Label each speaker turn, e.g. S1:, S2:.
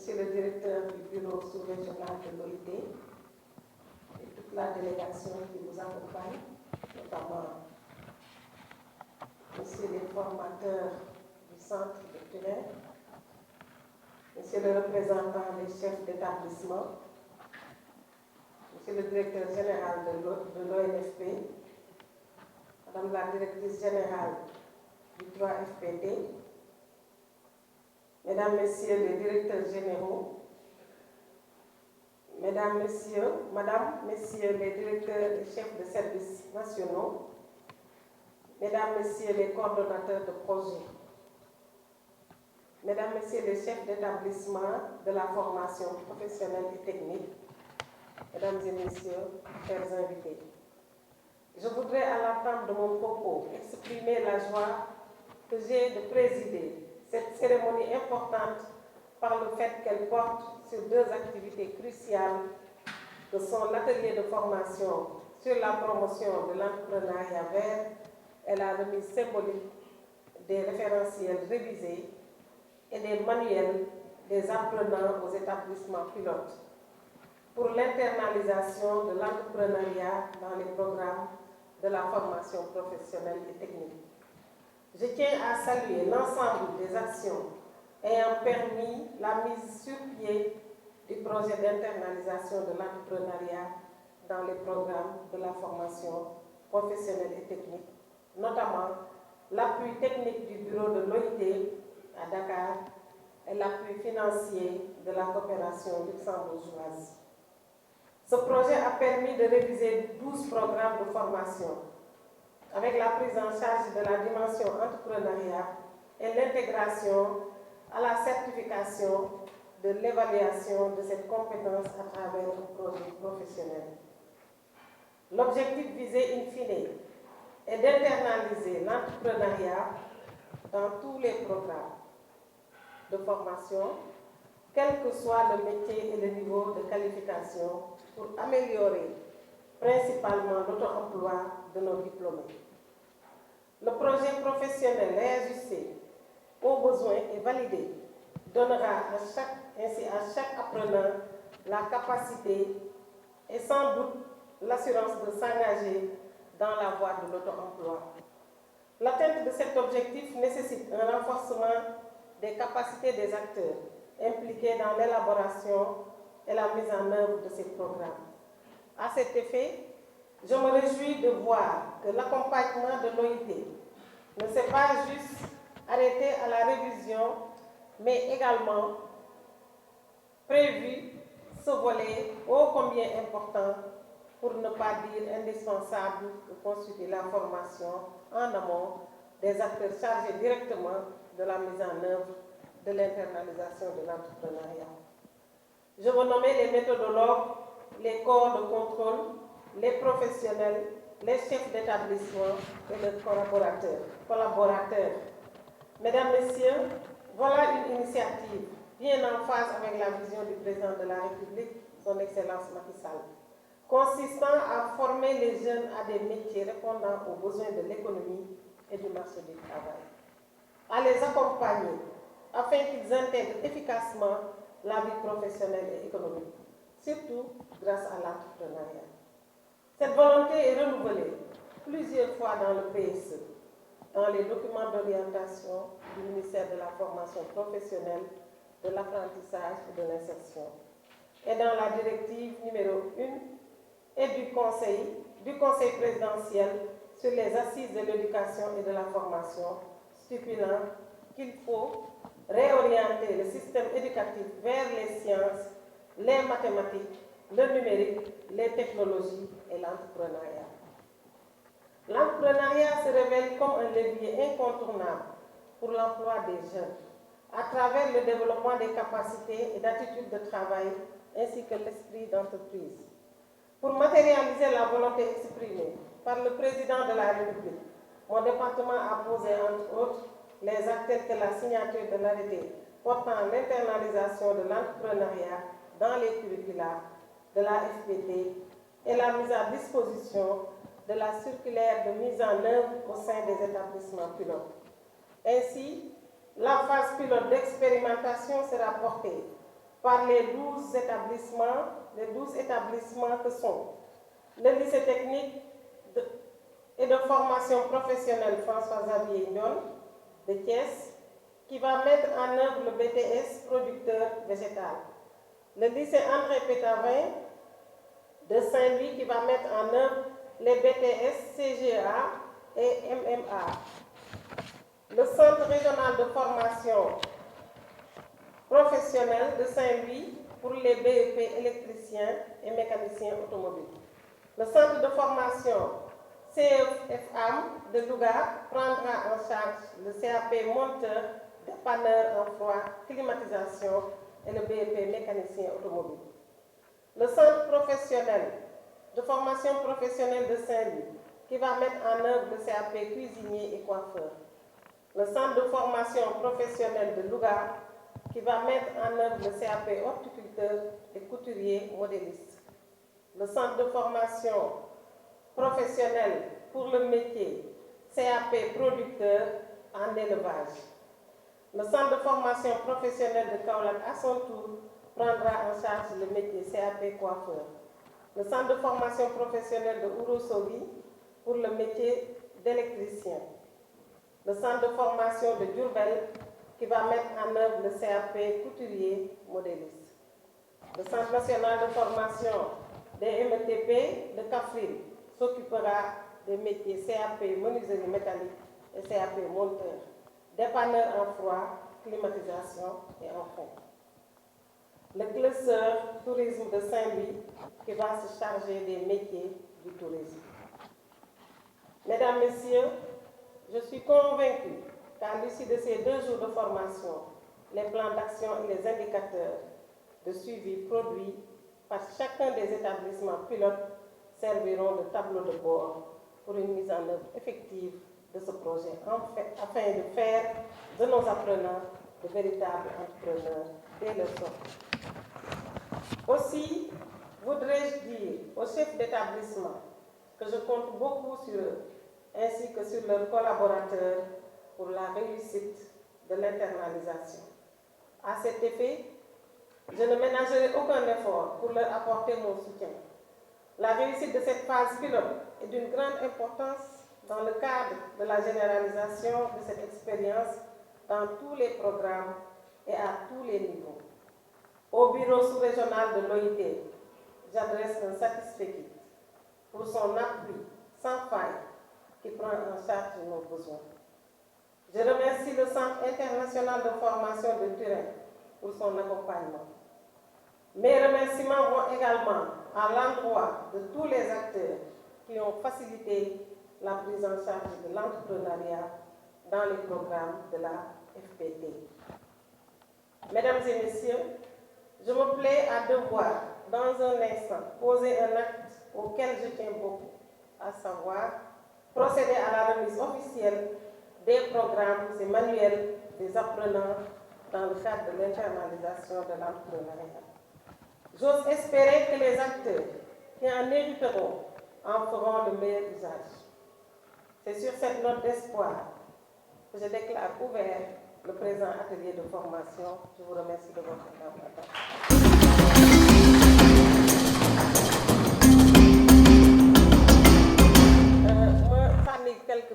S1: Monsieur le directeur du bureau sous-régional de l'OIT et toute la délégation qui nous accompagne, notamment Monsieur les formateurs du centre de Turin, Monsieur le représentant des chefs d'établissement, Monsieur le directeur général de l'ONFP, Madame la directrice générale du 3FPT, Mesdames, Messieurs les directeurs généraux, Mesdames, Messieurs, Madame, Messieurs les directeurs et chefs de services nationaux, Mesdames, Messieurs les coordonnateurs de projets, Mesdames, Messieurs les chefs d'établissement de la formation professionnelle et technique, Mesdames et Messieurs, chers invités. Je voudrais à l'entame de mon propos exprimer la joie que j'ai de présider cette cérémonie importante par le fait qu'elle porte sur deux activités cruciales que sont l'atelier de formation sur la promotion de l'entrepreneuriat vert et la remise symbolique des référentiels révisés et des manuels des apprenants aux établissements pilotes pour l'internalisation de l'entrepreneuriat dans les programmes de la formation professionnelle et technique. Je tiens à saluer l'ensemble des actions ayant permis la mise sur pied du projet d'internalisation de l'entrepreneuriat dans les programmes de la formation professionnelle et technique, notamment l'appui technique du bureau de l'OIT à Dakar et l'appui financier de la coopération luxembourgeoise. Ce projet a permis de réviser 12 programmes de formation avec la prise en charge de la dimension entrepreneuriat et l'intégration à la certification de l'évaluation de cette compétence à travers un projet professionnel. L'objectif visé in fine est d'internaliser l'entrepreneuriat dans tous les programmes de formation, quel que soit le métier et le niveau de qualification, pour améliorer principalement l'auto-emploi de nos diplômés. Le projet professionnel réajusté aux besoins et validé donnera ainsi à chaque apprenant la capacité et sans doute l'assurance de s'engager dans la voie de l'auto-emploi. L'atteinte de cet objectif nécessite un renforcement des capacités des acteurs impliqués dans l'élaboration et la mise en œuvre de ces programmes. À cet effet, je me réjouis de voir que l'accompagnement de l'OIT ne s'est pas juste arrêté à la révision, mais également prévu ce volet ô combien important, pour ne pas dire indispensable, de constituer la formation en amont des acteurs chargés directement de la mise en œuvre de l'internalisation de l'entrepreneuriat. Je veux nommer les méthodologues, les corps de contrôle, les professionnels, les chefs d'établissement et leurs collaborateurs. Mesdames, Messieurs, voilà une initiative bien en phase avec la vision du président de la République, son Excellence Macky Sall, consistant à former les jeunes à des métiers répondant aux besoins de l'économie et du marché du travail, à les accompagner afin qu'ils intègrent efficacement la vie professionnelle et économique, surtout grâce à l'entrepreneuriat. Cette volonté est renouvelée plusieurs fois dans le PSE, dans les documents d'orientation du ministère de la formation professionnelle, de l'apprentissage et de l'insertion, et dans la directive numéro 1 et du Conseil présidentiel sur les assises de l'éducation et de la formation, stipulant qu'il faut réorienter le système éducatif vers les sciences, les mathématiques, le numérique, les technologies et l'entrepreneuriat. L'entrepreneuriat se révèle comme un levier incontournable pour l'emploi des jeunes, à travers le développement des capacités et d'attitudes de travail, ainsi que l'esprit d'entreprise. Pour matérialiser la volonté exprimée par le président de la République, mon département a posé, entre autres, les actes tels que la signature de l'arrêté portant l'internalisation de l'entrepreneuriat dans les curricula de la FPT et la mise à disposition de la circulaire de mise en œuvre au sein des établissements pilotes. Ainsi, la phase pilote d'expérimentation sera portée par les 12 établissements que sont le lycée technique et de formation professionnelle François Xavier Ndione de Thiès, qui va mettre en œuvre le BTS producteur végétal. Le lycée André Pétavin de Saint-Louis, qui va mettre en œuvre les BTS CGA et MMA. Le Centre régional de formation professionnelle de Saint-Louis pour les BEP électriciens et mécaniciens automobiles. Le centre de formation CFAM de Louga prendra en charge le CAP monteur, dépanneur en froid, climatisation et le BEP mécanicien automobile. Le centre professionnel de formation professionnelle de Saint-Louis qui va mettre en œuvre le CAP cuisinier et coiffeur. Le centre de formation professionnelle de Louga qui va mettre en œuvre le CAP horticulteur et couturier modéliste. Le centre de formation professionnelle pour le métier CAP producteur en élevage. Le centre de formation professionnelle de Kaolack à son tour prendra en charge le métier CAP coiffeur. Le centre de formation professionnelle de Ourossogui pour le métier d'électricien. Le centre de formation de Diourbel qui va mettre en œuvre le CAP couturier modéliste. Le Centre national de formation des METP de Kaffrine s'occupera des métiers CAP menuiserie métallique et CAP monteur, dépanneur en froid, climatisation et enfin. Le cluster tourisme de Saint-Louis qui va se charger des métiers du tourisme. Mesdames, Messieurs, je suis convaincue qu'à l'issue de ces 2 jours de formation, les plans d'action et les indicateurs de suivi produits par chacun des établissements pilotes serviront de tableau de bord pour une mise en œuvre effective de ce projet afin de faire de nos apprenants de véritables entrepreneurs dès leur sortie. Aussi, voudrais-je dire aux chefs d'établissement que je compte beaucoup sur eux, ainsi que sur leurs collaborateurs pour la réussite de l'internalisation. À cet effet, je ne ménagerai aucun effort pour leur apporter mon soutien. La réussite de cette phase pilote est d'une grande importance dans le cadre de la généralisation de cette expérience dans tous les programmes et à tous les niveaux. Au bureau sous-régional de l'OIT, j'adresse un satisfait pour son appui sans faille qui prend en charge nos besoins. Je remercie le Centre international de formation de Turin pour son accompagnement. Mes remerciements vont également à l'endroit de tous les acteurs qui ont facilité la prise en charge de l'entrepreneuriat dans les programmes de la FPT. Mesdames et messieurs, je me plais à devoir, dans un instant, poser un acte auquel je tiens beaucoup, à savoir procéder à la remise officielle des programmes et manuels des apprenants dans le cadre de l'internalisation de l'entrepreneuriat. J'ose espérer que les acteurs qui en hériteront en feront le meilleur usage. C'est sur cette note d'espoir que je déclare ouvert le présent atelier de formation. Je vous remercie de votre attention.